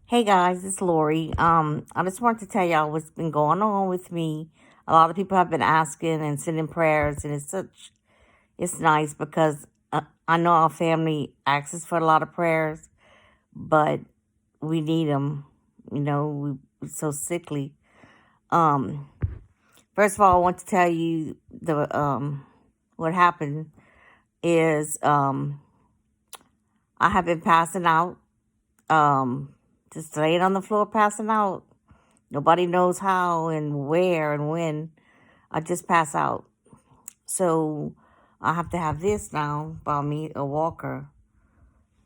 Hey guys, it's Lori. I just wanted to tell y'all what's been going on with me. A lot of people have been asking and sending prayers, and it's nice because I know our family asks for a lot of prayers, but we need them. We're so sickly. Um, First of all, I want to tell you the what happened is I have been passing out, um, just laying on the floor passing out. Nobody knows how and where and when. I just pass out. So I have to have this now by me, a walker,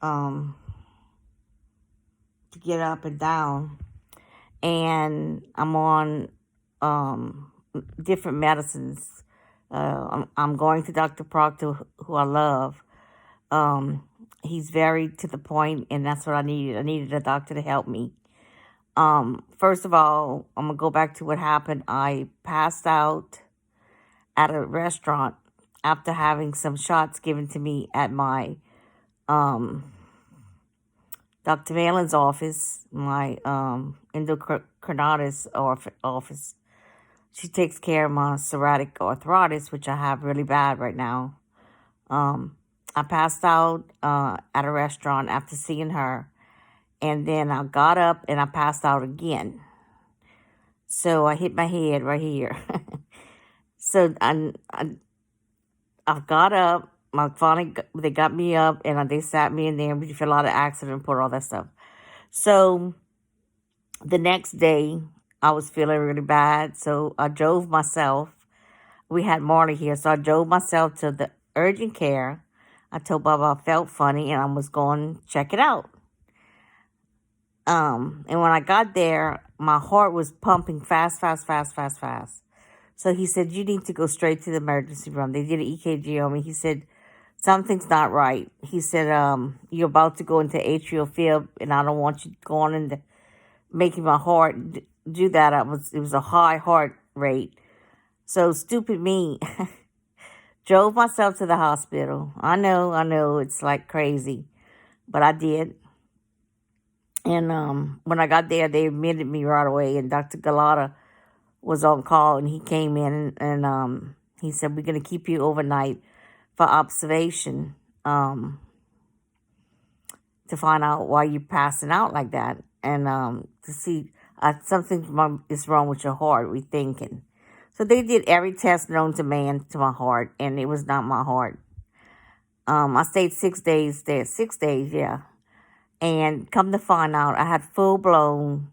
um, to get up and down. And I'm on um, different medicines. I'm going to Dr. Proctor, who I love. Um, he's very to the point, and that's what I needed. I needed a doctor to help me. First of all, I'm gonna go back to what happened. I passed out at a restaurant after having some shots given to me at my um, Dr. Valen's office, my endocrinologist office. She takes care of my psoriatic arthritis, which I have really bad right now. I passed out at a restaurant after seeing her, and then I got up and I passed out again. So I hit my head right here. So I got up. They got me up and they sat me in there. We filled out an accident report, all that stuff. So the next day, I was feeling really bad. So I drove myself. We had Marley here, so I drove myself to the urgent care. I told Baba I felt funny and I was going to check it out. And when I got there, my heart was pumping fast, fast, fast, fast, fast. So he said, you need to go straight to the emergency room. They did an EKG on me. He said, something's not right. He said, you're about to go into atrial fib, and I don't want you going into making my heart do that. It was a high heart rate. So stupid me drove myself to the hospital. I know, it's like crazy, but I did. And when I got there, they admitted me right away, and Dr. Galata was on call, and he came in and he said, we're going to keep you overnight for observation, to find out why you're passing out like that, and to see something is wrong with your heart, we thinking. So they did every test known to man to my heart, and it was not my heart. I stayed 6 days there, 6 days, yeah. And come to find out, I had full-blown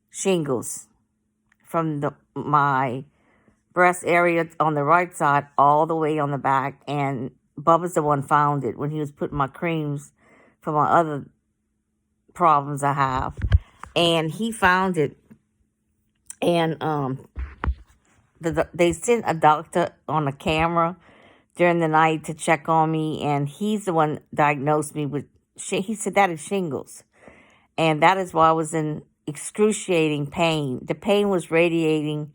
shingles from my breast area on the right side all the way on the back. And Bubba's the one found it when he was putting my creams for my other problems I have. And he found it. And they sent a doctor on a camera during the night to check on me. And he's the one diagnosed me with, he said that is shingles. And that is why I was in excruciating pain. The pain was radiating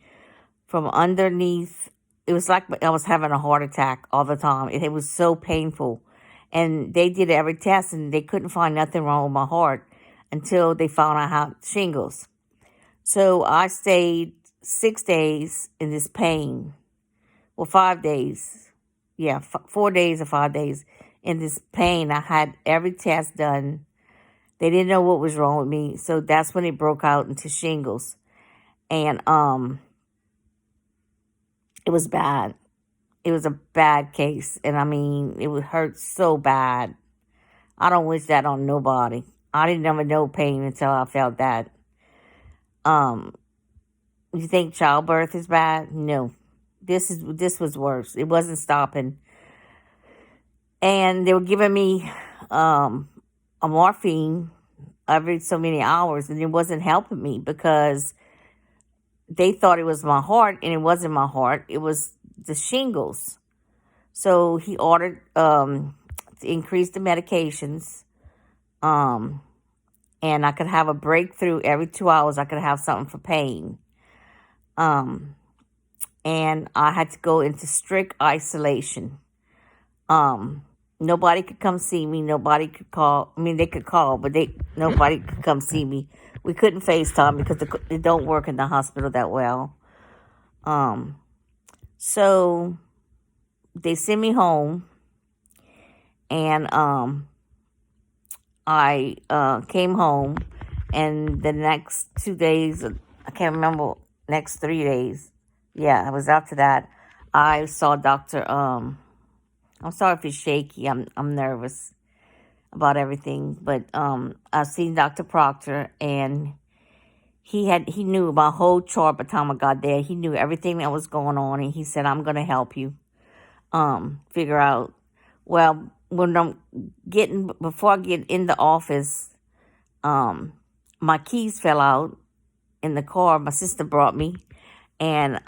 from underneath. It was like I was having a heart attack all the time. It was so painful. And they did every test and they couldn't find nothing wrong with my heart until they found out how shingles. So I stayed 6 days in this pain. Well, 5 days. Yeah, 4 days or 5 days in this pain. I had every test done. They didn't know what was wrong with me. So that's when it broke out into shingles. And it was bad. It was a bad case. And I mean, it would hurt so bad. I don't wish that on nobody. I didn't ever know pain until I felt that. You think childbirth is bad? No. This was worse. It wasn't stopping. And they were giving me a morphine every so many hours, and it wasn't helping me because they thought it was my heart, and it wasn't my heart. It was the shingles. So he ordered to increase the medications, and I could have a breakthrough every 2 hours. I could have something for pain. And I had to go into strict isolation. Nobody could come see me. Nobody could call. I mean, they could call, but nobody could come see me. We couldn't FaceTime because it don't work in the hospital that well. Um, so they sent me home, and I came home, and the next 2 days, I can't remember, next 3 days. Yeah, it was after that. I saw Doctor. I'm sorry if it's shaky. I'm nervous about everything, but I've seen Doctor Proctor, and he knew my whole chart by the time I got there. He knew everything that was going on, and he said, "I'm gonna help you figure out." Well, when before I get in the office, my keys fell out in the car. My sister brought me, and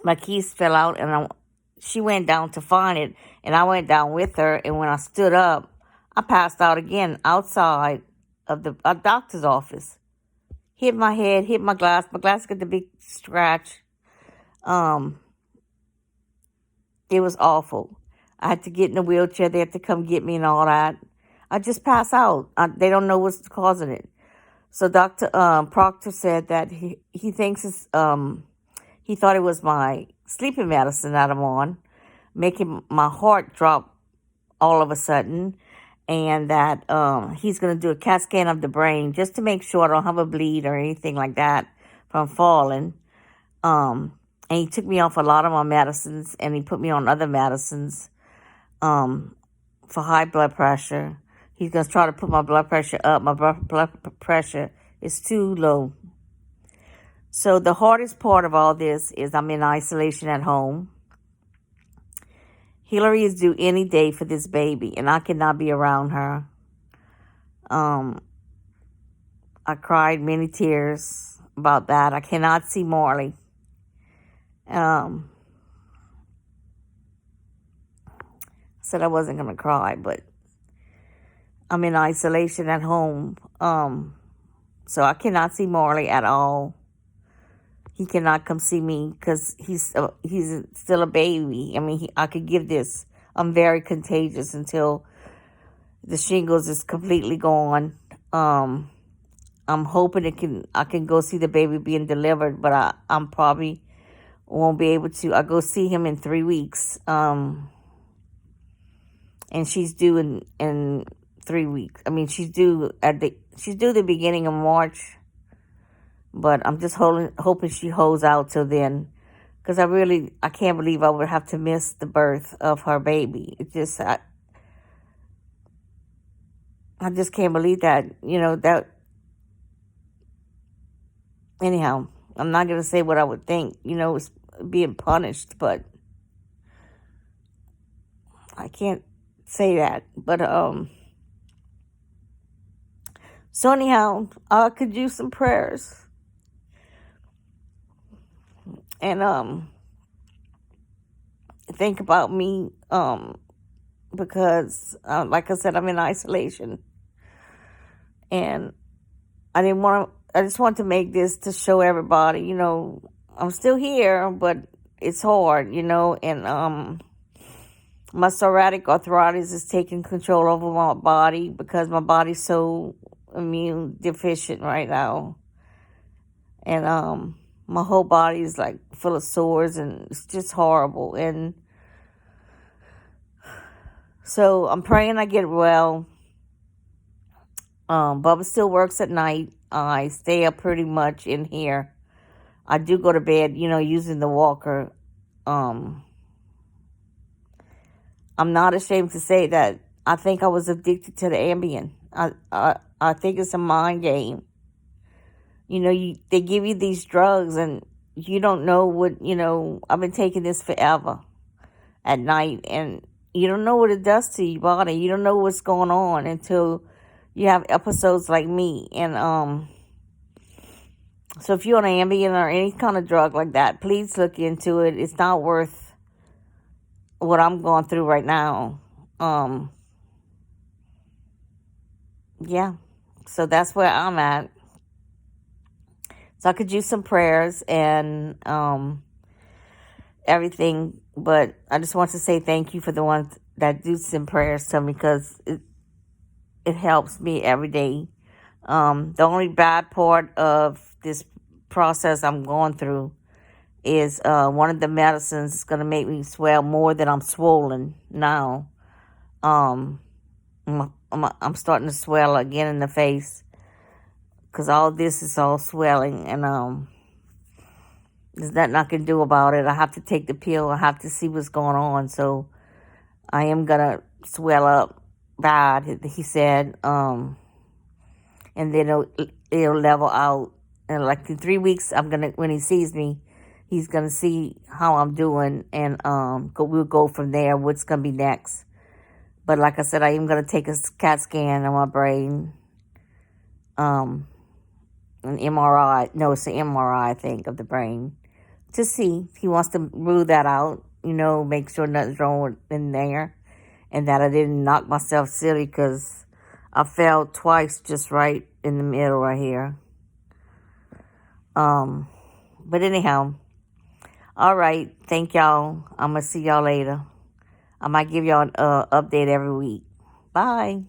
my keys fell out, and she went down to find it, and I went down with her. And when I stood up, I passed out again outside of the doctor's office. Hit my head, hit my glass. My glass got the big scratch. Um, it was awful. I had to get in a wheelchair. They had to come get me and all that. I just pass out. They don't know what's causing it. So Dr. Proctor said that he thinks it's he thought it was my sleeping medicine that I'm on, making my heart drop all of a sudden, and that he's going to do a CAT scan of the brain just to make sure I don't have a bleed or anything like that from falling. And he took me off a lot of my medicines, and he put me on other medicines for high blood pressure. He's going to try to put my blood pressure up. My blood pressure is too low. So the hardest part of all this is I'm in isolation at home. Hillary is due any day for this baby, and I cannot be around her. I cried many tears about that. I cannot see Marley. Said I wasn't going to cry, but I'm in isolation at home. So I cannot see Marley at all. He cannot come see me because he's still a baby. I mean, I could give this. I'm very contagious until the shingles is completely gone. I'm hoping I can go see the baby being delivered, but I'm probably won't be able to. I go see him in 3 weeks. And she's due in 3 weeks. I mean, she's due the beginning of March. But I'm just hoping she holds out till then, because I can't believe I would have to miss the birth of her baby. It just, I just can't believe that, that. Anyhow, I'm not going to say what I would think, it's being punished, but I can't say that. But, so anyhow, I could use some prayers. And think about me, because like I said, I'm in isolation, and I just want to make this to show everybody, I'm still here, but it's hard, and my psoriatic arthritis is taking control over my body because my body's so immune deficient right now, and my whole body is like full of sores, and it's just horrible. And so I'm praying I get well. Bubba still works at night. I stay up pretty much in here. I do go to bed, using the walker. I'm not ashamed to say that I think I was addicted to the Ambien. I think it's a mind game. They give you these drugs, and you don't know what, I've been taking this forever at night, and you don't know what it does to your body. You don't know what's going on until you have episodes like me. And so if you're on Ambien or any kind of drug like that, please look into it. It's not worth what I'm going through right now. Yeah. So that's where I'm at. So I could use some prayers and everything, but I just want to say thank you for the ones that do send prayers to me because it helps me every day. The only bad part of this process I'm going through is one of the medicines is going to make me swell more than I'm swollen now. Um, I'm starting to swell again in the face because all this is all swelling, and there's nothing I can do about it. I have to take the pill. I have to see what's going on. So I am gonna swell up bad, he said. And then it'll level out. And like in 3 weeks, when he sees me, he's gonna see how I'm doing, and we'll go from there. What's gonna be next? But like I said, I am gonna take a CAT scan on my brain, an MRI. No, it's an MRI, I think, of the brain to see. He wants to rule that out. Make sure nothing's wrong in there, and that I didn't knock myself silly because I fell twice just right in the middle right here. But anyhow, all right. Thank y'all. I'm gonna see y'all later. I might give y'all an update every week. Bye.